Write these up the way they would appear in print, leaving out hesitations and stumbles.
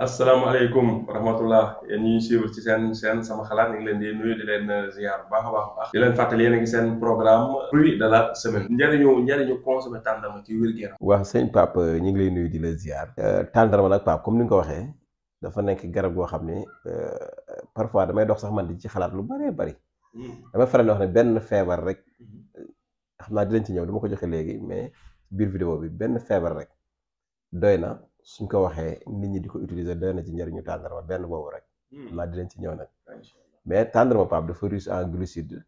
asalaamaaleykum wa rahmatullah yéen ñi ñuy suivre ci seen sama xalaat ñu ngi leen di nuyu di leen ziar bu baax a baax di leen fàttali yéen a ngi seen programme fruit de la semaine njëriñu consommer tàndarma ci wér-gu-yaram. waaw sëñ Pape ñu ngi lay nuyu di la ziar. tàndarma nag Pape comme ni nga ko waxee dafa nekk garab goo xam ne parfois damay dox sax man di ci xalaat lu bëree bëri. damay faral di wax ne benn feebar rek xam naa dinañ ci ñëw dama ko joxe léegi mais biir vidéo bi benn feebar rek doy na. suñ ko waxee nit ñi di ko utiliser doy na ci njëriñu tàndarma benn boobu rek xam naa dinañ ci ñëw nag mais tàndarma Pape dafa riche en glucides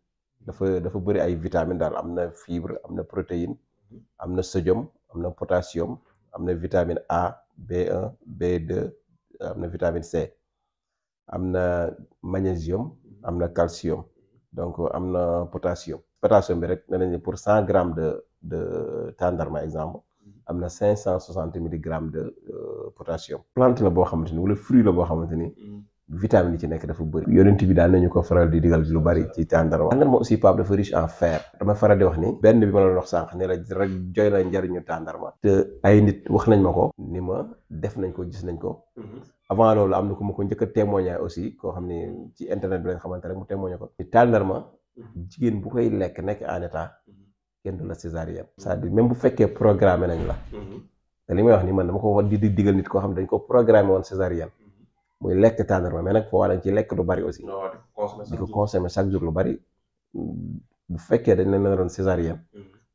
dafa bëri ay vitamines daal am na fibre am na protéine am na sodium am na potassium am na vitamine A B1 B2 am na vitamine C am na magnésium am na calcium donc am na potassium bi rek nee nañu pour 100 grammes de tàndarma exemple am na 560 milligrammes de potassium. plante la boo xamante ni wala fruit la boo xamante ni vitamine yi ci nekk dafa bëri. yonent bi daan nañu ko faral di digal lu bari ci tàndarma. tàndarma aussi Pape dafa riche en fer. dama faral di wax ni benn bi ma la wax sànq ne la rek joy na njariñu tàndarma. te ay nit wax nañ ma ko. ni ma def nañ ko gis nañ ko. avant loolu am na ku ma ko njëkk a témoigner aussi koo xam ne ci internet bi lañ xamante rek mu témoigner ko. tàndarma jigéen bu koy lekk nekk en état. kenn du la césarienne c'est-à-dire même bu fekkee programmé nañ la te li may wax ni man dama ko wax di digal nit koo xam ne dañ ko programmé woon césarienne muy lekk tàndarma mais nag foo waa dañ ci lekk lu bari aussi di ko consommer chaque jour lu bari bu fekkee dañ leen la doon césarienne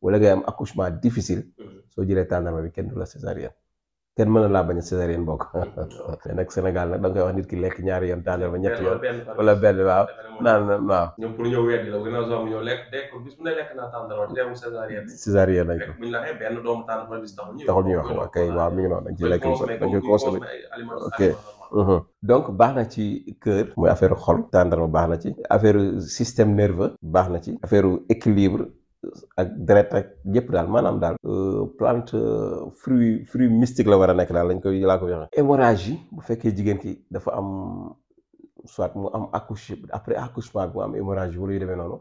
wala ngay am accouchement difficile soo jëlee tàndarma bi kenn du la césarienne kenn mën na laa bañ a césarienne bokk mais nag Sénégal nag da nga koy wax nit ki lekk ñaari yoon tàndarma ñetti yoon wala benn waaw naan waaw ñoom pour ñëw weddi la gën a zom ñëw lekk dégg ko bis bu ne lekk naa tàndarma te teewul césarienne nañ ko bu ñu la waxee benn doomu tàndarma bis taxul ñuy wax waaw kay waaw mi ngi noonu dañ ci lekk dañ koy consommer ok donc baax na ci cœur mooy affaire xol tàndarma baax na ci affaire système nerveux baax na ci affaire équilibre ak deret ak yëpp daal maanaam daal plante fruit mystique la war a nekk daal lañ koy laa ko waxee hémorragie bu fekkee jigéen ki dafa am soit mu am après accouchement bi mu am hémorragie wala yu demee noonu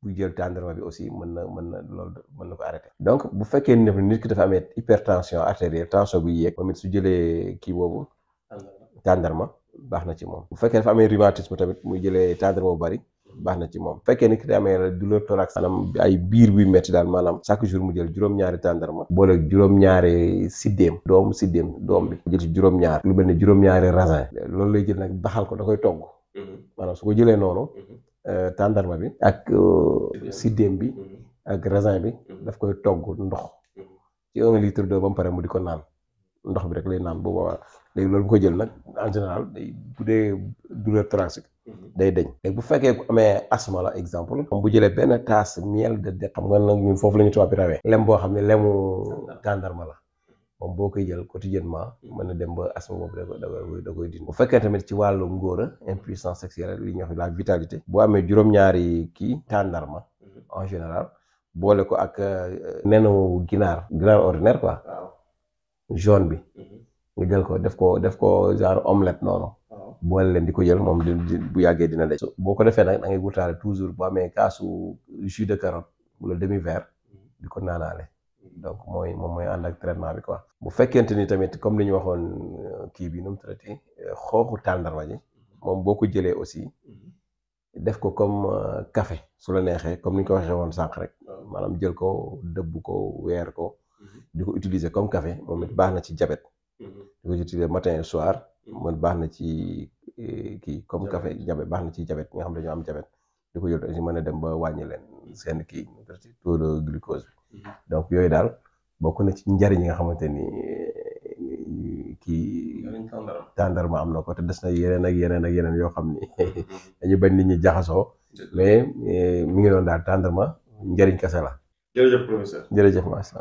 bu jël tàndarma bi aussi mën na loolu mën na ko arrêté donc bu fekkee nit ki dafa amee hypertension artérielle tension bu yéeg moom it su jëlee kii boobu tàndarma baax na ci moom bu fekkee dafa amee rhumatisme tamit muy jëlee tàndarma bu bari baax na ci moom bu fekkee ni ki da amee douleur thorax maanaam ay biir buy metti daal maanaam chaque jour mu jël juróom-ñaari tàndarma boole juróom-ñaari siddéem doom bi mu jël ci juróom-ñaar lu mel ni juróom-ñaari raisin loolu lay jël nag baxal ko da koy togg maanaam su ko jëlee noonu tàndarma bi ak siddéem bi ak raisin bi daf koy togg ndox ci 1 litre d'eau ba mu pare mu di ko naan ndox bi rek lay naan bu boobaa léegi loolu bu ko jël nag en général day bu dee douleur thoracique day deñ léegi bu fekkee ku amee asthme la exemple moom bu jëlee benn tasse miel de dette xam nga nag ñun foofu la ñu tubaab bi rawee lem boo xam ne lemu tàndarma la moom boo koy jël quotidiennement mën na dem ba asthme boobu da koy dindi bu fekkee tamit ci wàllu ngóora impuissance sexuelle li ñuy wax la vitalité boo amee juróom-ñaari kii tàndarma en général boole ko ak nenu ginaar ordinaire quoi jaune bi nga jël ko def ko genre omelette noonu boole leen di ko jël moom bu yàggee dina dej boo ko defee nag da ngay wutaale toujours boo amee kaasu jus de carotte wala demi verre di ko naanaale donc moom mooy ànd ak traitement bi quoi bu fekkente ni tamit comme li ñu waxoon kii bi nu mu traité xooxu tàndarma ji moom boo ko jëlee aussi def ko comme café su la neexee comme ni ñu ko waxee woon sànq rek maanaam jël ko dëbb ko weer ko di ko utiliser comme café moom it baax na ci diabète di ko utiliser matin et soir man baax na ci kii comme café diabète baax na ci diabète nga xam dañoo am diabète di ko jël aussi mën a dem ba wàññi leen seen kii taux de glucose bi donc yooyu daal bokk na ci njariñ yi nga xamante ni kii tàndarma am na ko te des na yeneen ak yeneen yoo xam ni dañu bañ nit ñi jaxasoo mais mi ngi doon daal tàndarma njariñ kese la. jërëjëf professeur jërëjëf macha